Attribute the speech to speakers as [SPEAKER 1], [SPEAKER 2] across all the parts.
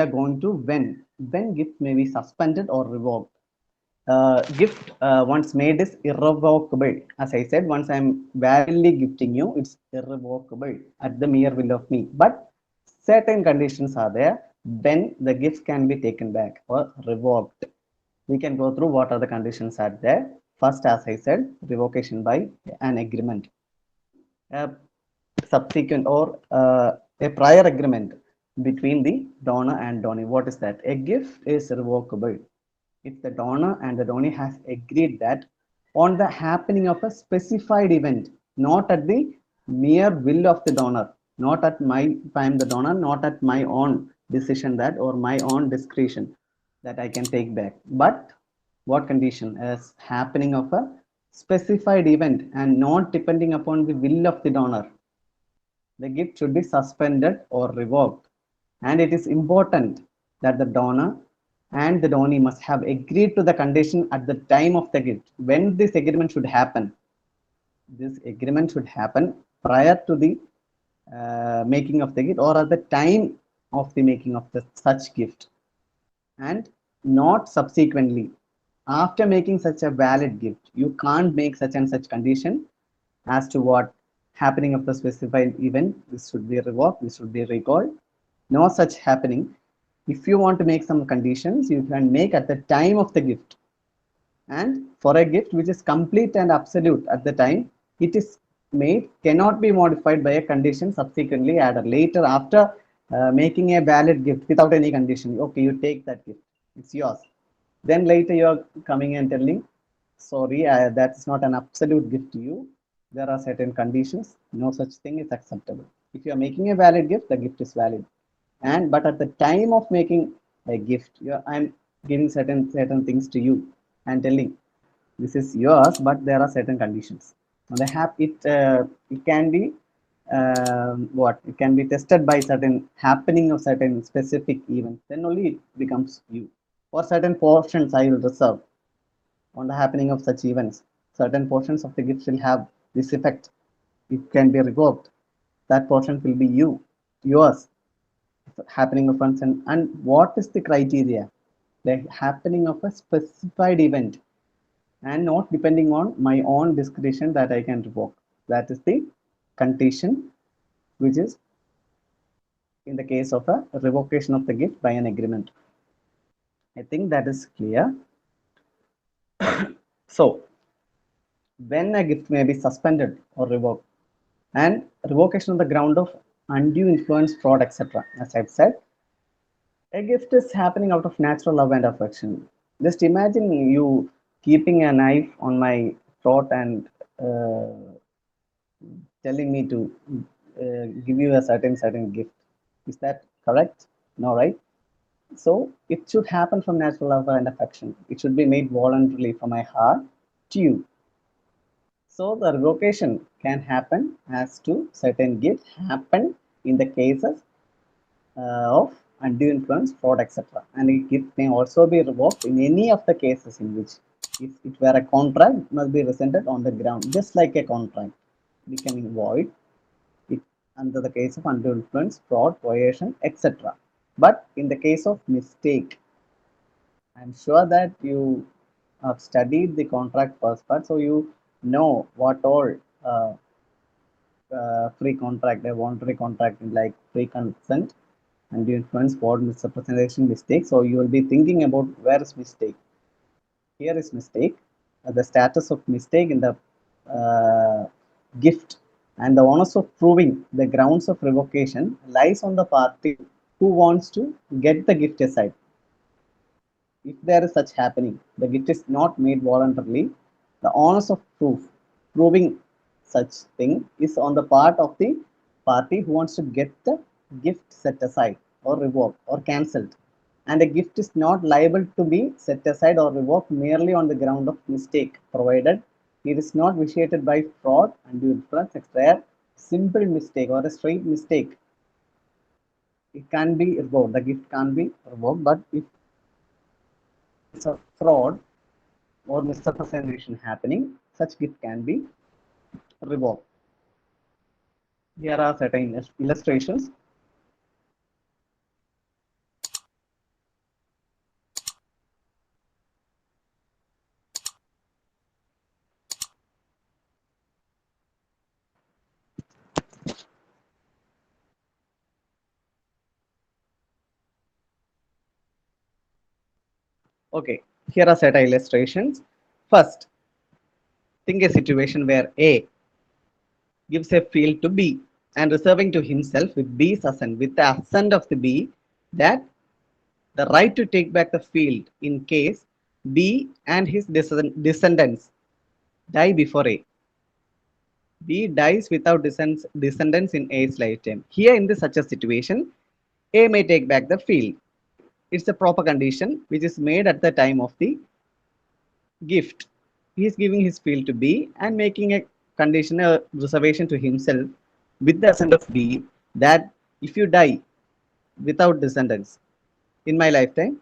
[SPEAKER 1] are going to when gift may be suspended or revoked. Gift once made is irrevocable. As I said, once I'm validly gifting you, it's irrevocable at the mere will of me. But certain conditions are there when the gift can be taken back or revoked. We can go through what are the conditions are there. First, as I said, revocation by an agreement. A subsequent or a prior agreement between the donor and donee. What is that? A gift is revocable if the donor and the donee has agreed that on the happening of a specified event, not at the mere will of the donor, not at my, if I am the donor, not at my own decision that or my own discretion that I can take back. But what condition? As happening of a specified event and not depending upon the will of the donor. The gift should be suspended or revoked. And it is important that the donor and the donee must have agreed to the condition at the time of the gift. When this agreement should happen? This agreement should happen prior to the making of the gift or at the time of the making of the such gift, and not subsequently. After making such a valid gift, you can't make such and such condition as to what happening of the specified event. This should be revoked, this should be recalled. No such happening. If you want to make some conditions, you can make at the time of the gift. And for a gift which is complete and absolute at the time it is made, cannot be modified by a condition subsequently added later after making a valid gift without any condition. Okay, you take that gift, it's yours. Then later you are coming and telling, sorry, that's not an absolute gift to you. There are certain conditions. No such thing is acceptable. If you are making a valid gift, the gift is valid. And but at the time of making a gift, I'm giving certain things to you and telling this is yours, but there are certain conditions. Now it can be what it can be tested by certain happening of certain specific events. Then only it becomes you. Or certain portions I will reserve on the happening of such events. Certain portions of the gift will have this effect. It can be revoked. That portion will be yours. Happening of events, and what is the criteria? The happening of a specified event and not depending on my own discretion that I can revoke. That is the condition, which is in the case of a revocation of the gift by an agreement. I think that is clear. So, when a gift may be suspended or revoked, and revocation on the ground of undue influence, fraud, etc. As I've said, a gift is happening out of natural love and affection. Just imagine you keeping a knife on my throat and telling me to give you a certain gift. Is that correct? No, right? So it should happen from natural love and affection. It should be made voluntarily from my heart to you. So the revocation can happen as to certain gifts happen in the cases of undue influence, fraud, etc. And a gift may also be revoked in any of the cases in which, if it were a contract, it must be rescinded on the ground, just like a contract becoming void it, under the case of undue influence, fraud, coercion, etc. But in the case of mistake, I'm sure that you have studied the contract first part, so you know what all free contract, a voluntary contract like free consent, undue influence, fraud, misrepresentation, mistake. So you will be thinking about where is mistake. Here is mistake. The status of mistake in the gift and the onus of proving the grounds of revocation lies on the party who wants to get the gift aside. If there is such happening, the gift is not made voluntarily, the onus of proving such thing is on the part of the party who wants to get the gift set aside or revoked or cancelled. And a gift is not liable to be set aside or revoked merely on the ground of mistake, provided it is not vitiated by fraud, undue influence, etc. Simple mistake or a straight mistake, it can be revoked. The gift can be revoked, but if it's a fraud or misrepresentation happening, such gift can be revoked. Here are certain illustrations. Okay, here are set illustrations. First, think a situation where A gives a field to B and reserving to himself with B's assent, with the assent of the B, that the right to take back the field in case B and his descendants die before A. B dies without descendants in A's lifetime. Here, in such a situation, A may take back the field. It's a proper condition which is made at the time of the gift. He is giving his field to B and making a condition, a reservation to himself with the assent of B, that if you die without descendants in my lifetime,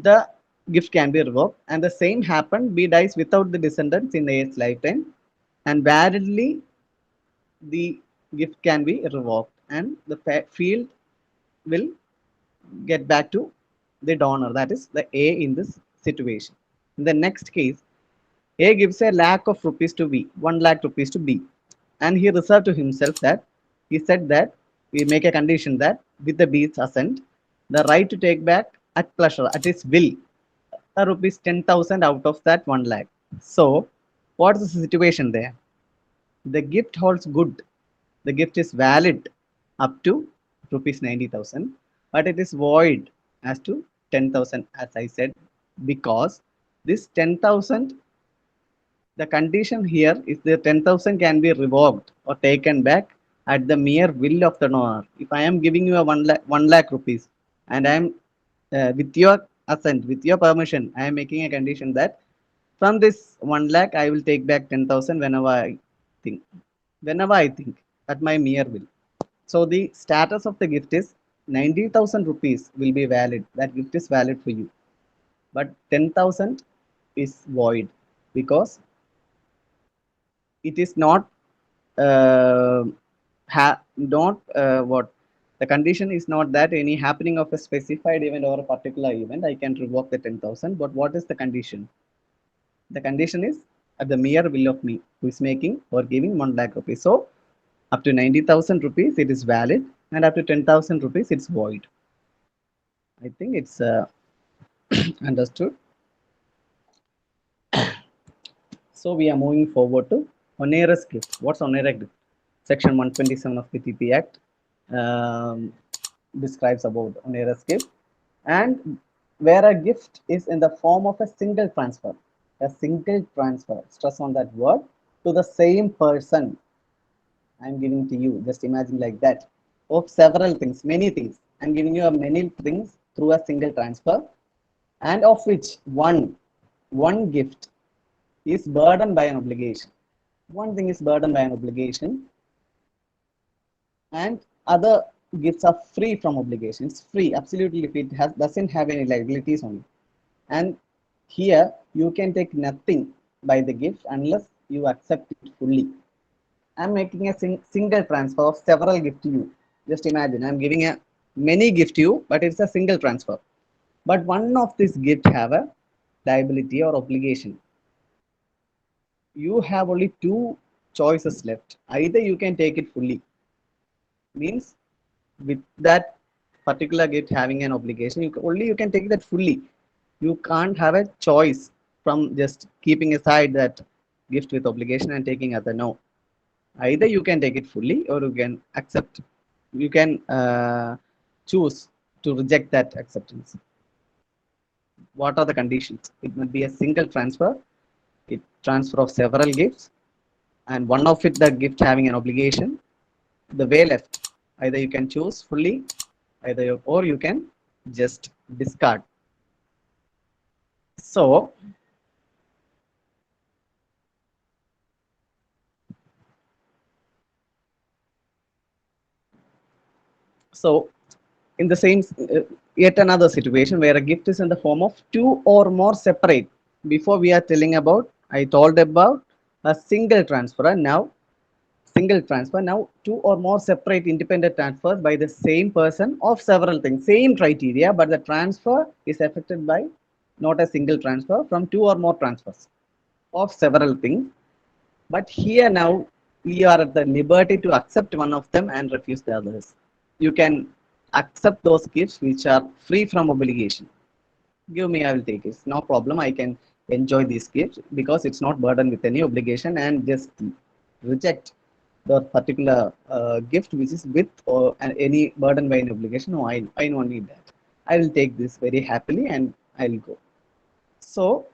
[SPEAKER 1] the gift can be revoked. And the same happened, B dies without the descendants in A's lifetime, and validly the gift can be revoked and the field will get back to the donor, that is the A in this situation. In the next case, A gives a lakh of rupees to B, 1 lakh rupees to B, and he reserved to himself that he said that we make a condition that with the B's assent, the right to take back at pleasure, at his will, a rupees 10,000 out of that 1 lakh. So, what is the situation there? The gift holds good. The gift is valid up to rupees 90,000, but it is void as to 10,000, as I said, because this 10,000, the condition here is the 10,000 can be revoked or taken back at the mere will of the donor. If I am giving you a 1 lakh rupees and I am with your assent, with your permission, I am making a condition that from this 1 lakh, I will take back 10,000 think, whenever I think, at my mere will. So the status of the gift is 90,000 rupees will be valid. That gift is valid for you. But 10,000 is void because it is not what the condition is not that any happening of a specified event or a particular event I can revoke the 10,000. But what is the condition? The condition is at the mere will of me who is making or giving 1 lakh rupees. So up to 90,000 rupees it is valid, and up to 10,000 rupees it's void. I think it's understood. So we are moving forward to onerous gift. What's onerous gift? Section 127 of the TP Act describes about onerous gift, and where a gift is in the form of a single transfer, stress on that word, to the same person. I'm giving to you, just imagine like that, of several things, many things. I'm giving you many things through a single transfer, and of which one gift is burdened by an obligation. One thing is burdened by an obligation, and other gifts are free from obligation. It's free, absolutely free. It doesn't have any liabilities on it. And here you can take nothing by the gift unless you accept it fully. I'm making a single transfer of several gifts to you. Just imagine I'm giving a many gifts to you, but it's a single transfer. But one of these gifts have a liability or obligation. You have only two choices left. Either you can take it fully, means with that particular gift having an obligation, you can take that fully. You can't have a choice from just keeping aside that gift with obligation and taking other. No, either you can take it fully or you can accept, you can choose to reject that acceptance. What are the conditions? It must be a single transfer, it transfer of several gifts, and one of it, the gift having an obligation. The way left, either you can choose fully, or you can just discard. So in the same yet another situation where a gift is in the form of two or more separate. Before we are telling about, I told about a single transfer. Now two or more separate independent transfers by the same person of several things, same criteria, but the transfer is affected by not a single transfer from two or more transfers of several things. But here now we are at the liberty to accept one of them and refuse the others. You can accept those gifts which are free from obligation. give me, I will take it. It's no problem. I can enjoy this gift because it's not burdened with any obligation, and just reject the particular gift which is with or any burden by any obligation. No, I don't need that. I will take this very happily and I'll go. So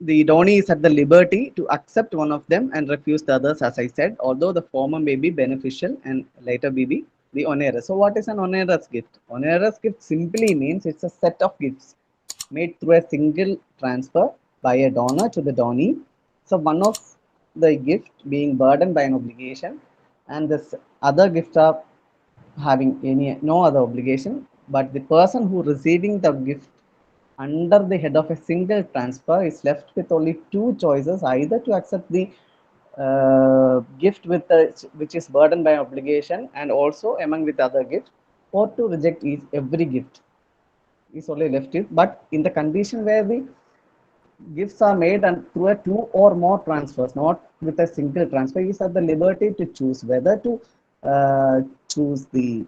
[SPEAKER 1] the donee is at the liberty to accept one of them and refuse the others, as I said, although the former may be beneficial and later may be the onerous. So, what is an onerous gift? Onerous gift simply means it's a set of gifts made through a single transfer by a donor to the donee. So, one of the gift being burdened by an obligation, and this other gift are having any no other obligation, but the person who receiving the gift under the head of a single transfer is left with only two choices, either to accept the gift with which is burdened by obligation and also among with other gifts, or to reject every gift is only left with. But in the condition where the gifts are made and through a two or more transfers, not with a single transfer, is at the liberty to choose whether to choose the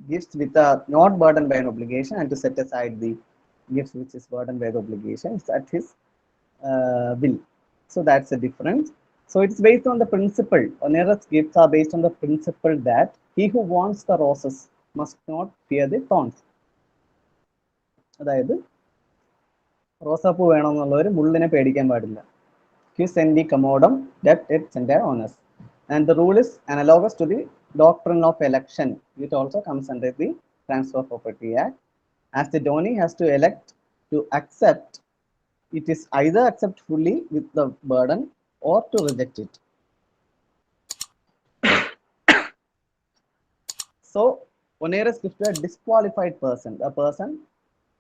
[SPEAKER 1] gifts with a not burdened by an obligation and to set aside the gifts which is burdened by the obligation. It's at his will. So that's the difference. So it's based on the principle. Onerous gifts are based on the principle that he who wants the roses must not fear the thorns. അതായത് റോസാപ്പൂ വേണമെന്നുള്ളവർ മുള്ളിനെ പേടിക്കാൻ പാടില്ല. Quis sendi commodum debt et sende honors. And the rule is analogous to the doctrine of election. It also comes under the Transfer of Property Act. As the donee has to elect to accept, it is either accept fully with the burden or to reject it. So, onerous gift to a disqualified person, a person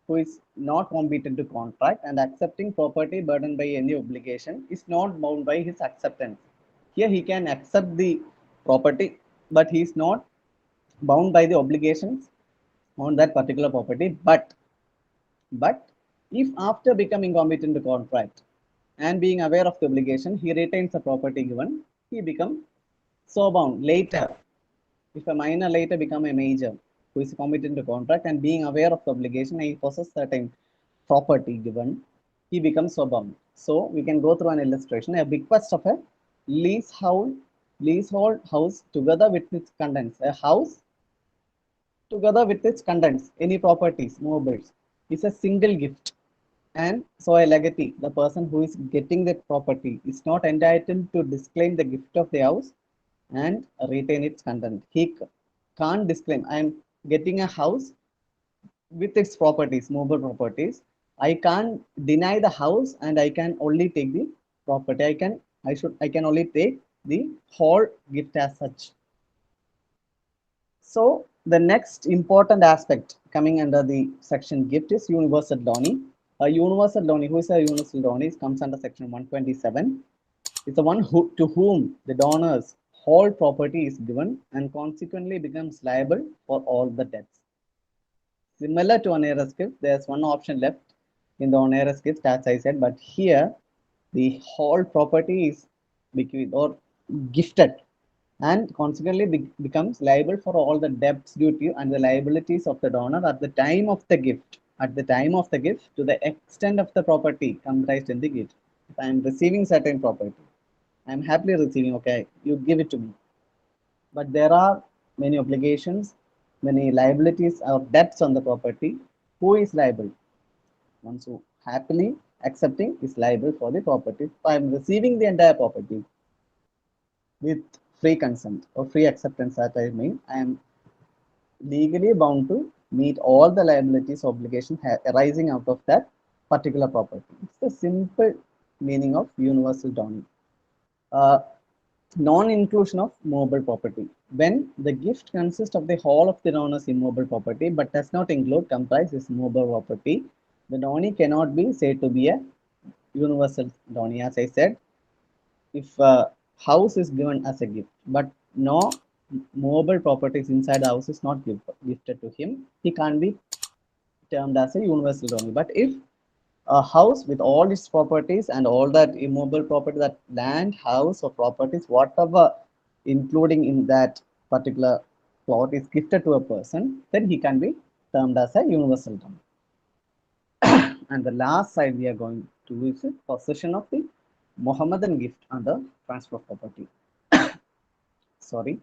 [SPEAKER 1] who is not competent to contract and accepting property burdened by any obligation is not bound by his acceptance. Here he can accept the property, but he is not bound by the obligations on that particular property. But if after becoming competent to contract and being aware of the obligation, he retains the property given, he becomes so bound later. If a minor later become a major who is competent to contract and being aware of the obligation, he possesses certain property given, he becomes so bound. So we can go through an illustration. A bequest of a leasehold house together with its contents. A house together with its contents, any properties, mobiles, is a single gift. And so a legatee, the person who is getting that property, is not entitled to disclaim the gift of the house and retain its content. He can't disclaim. I am getting a house with its properties, mobile properties. I can't deny the house and I can only take the property. I can only take the whole gift as such. So the next important aspect coming under the section gift is universal donee. A universal donee, who is a universal donee, comes under section 127. It's the one to whom the donor's whole property is given and consequently becomes liable for all the debts. Similar to onerous gift, there's one option left in the onerous gift, as I said, but here the whole property is bequeathed or gifted and consequently becomes liable for all the debts due to and the liabilities of the donor at the time of the gift. At the time of the gift, to the extent of the property comprised in the gift. If I am receiving certain property, I am happily receiving, okay, you give it to me. But there are many obligations, many liabilities or debts on the property. Who is liable? One who happily accepting is liable for the property. If I am receiving the entire property with free consent or free acceptance, that I mean, I am legally bound to meet all the liabilities obligations arising out of that particular property. It's the simple meaning of universal donee. Non-inclusion of mobile property. When the gift consists of the whole of the donor's immobile property but does not comprise his mobile property, the donee cannot be said to be a universal donee. As I said, if a house is given as a gift but no mobile properties inside the house is not gifted to him, he can't be termed as a universal donee. But if a house with all its properties and all that immobile property, that land, house, or properties, whatever including in that particular plot is gifted to a person, then he can be termed as a universal term. And the last side we are going to is the possession of the Mohammedan gift under transfer of property. Sorry.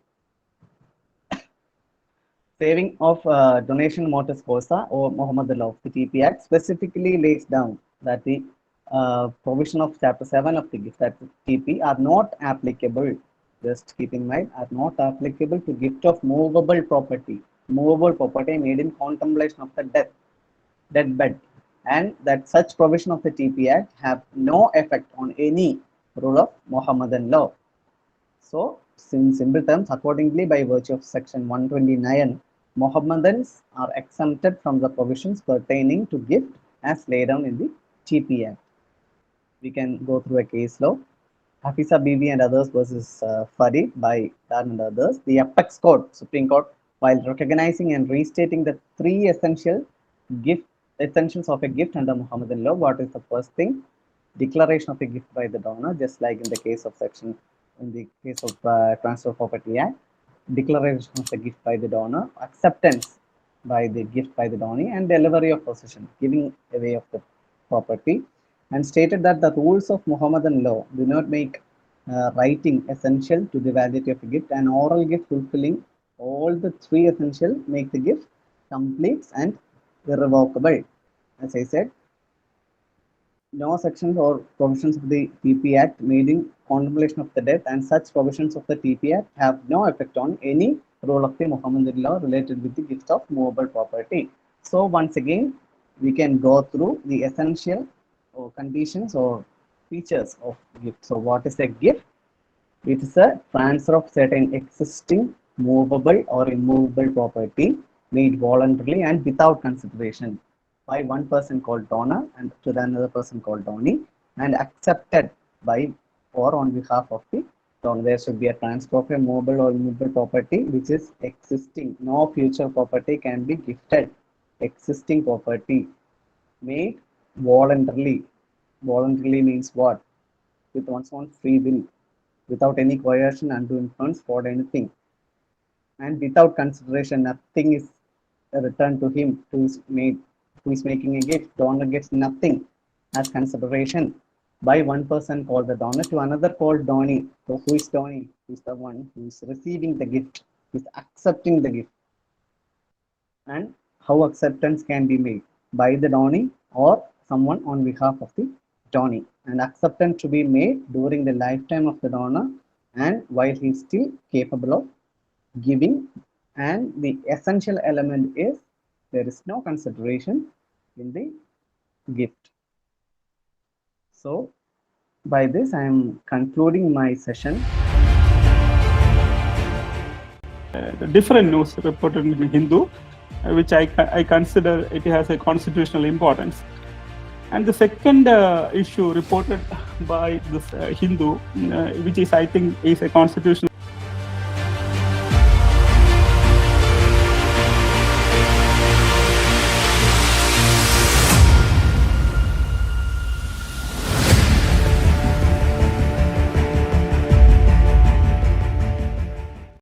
[SPEAKER 1] Saving of donation mortis causa or Mohammedan law of the TP Act specifically lays down that the provision of Chapter 7 of the gift at TP are not applicable, just keep in mind, are not applicable to gift of movable property made in contemplation of the deathbed, and that such provision of the TP Act have no effect on any rule of Mohammedan law. So, in simple terms, accordingly, by virtue of section 129, Mohammedans are exempted from the provisions pertaining to gift as laid down in the TP Act. We can go through a case law. Hafiza Bibi and others versus Farid by Darn and others. The Apex Court, Supreme Court, while recognizing and restating the three essentials of a gift under Mohammedan law, what is the first thing? Declaration of a gift by the donor, just like in the case of Transfer of Property Act, declaration of the gift by the donor, acceptance by the gift by the donee, and delivery of possession, giving away of the property, and stated that the rules of Mohammedan law do not make writing essential to the validity of a gift. An oral gift fulfilling all the three essentials make the gift complete and irrevocable. As I said, no sections or provisions of the TP Act made in contemplation of the death, and such provisions of the TP Act have no effect on any rule of the Mohammedan law related with the gift of movable property. So once again, we can go through the essential or conditions or features of gift. So what is a gift? It is a transfer of certain existing movable or immovable property made voluntarily and without consideration by one person called donor and to the another person called donee, and accepted by or on behalf of the donor. There should be a transfer of a movable or immovable property which is existing. No future property can be gifted. Existing property made voluntarily. Voluntarily means what? With one's own free will, without any coercion, undue influence, for anything, and without consideration. Nothing is returned to him who is making a gift. Donor gets nothing as consideration by one person called the donor to another called donee. So who is donee? Who is the one who is receiving the gift, who is accepting the gift. And how acceptance can be made? By the donee or someone on behalf of the donee. And acceptance to be made during the lifetime of the donor and while he is still capable of giving. And the essential element is there is no consideration in the gift. So by this I am concluding my session.
[SPEAKER 2] The different news reported in Hindu, which I consider it has a constitutional importance. And the second issue reported by this Hindu, which is I think is a constitutional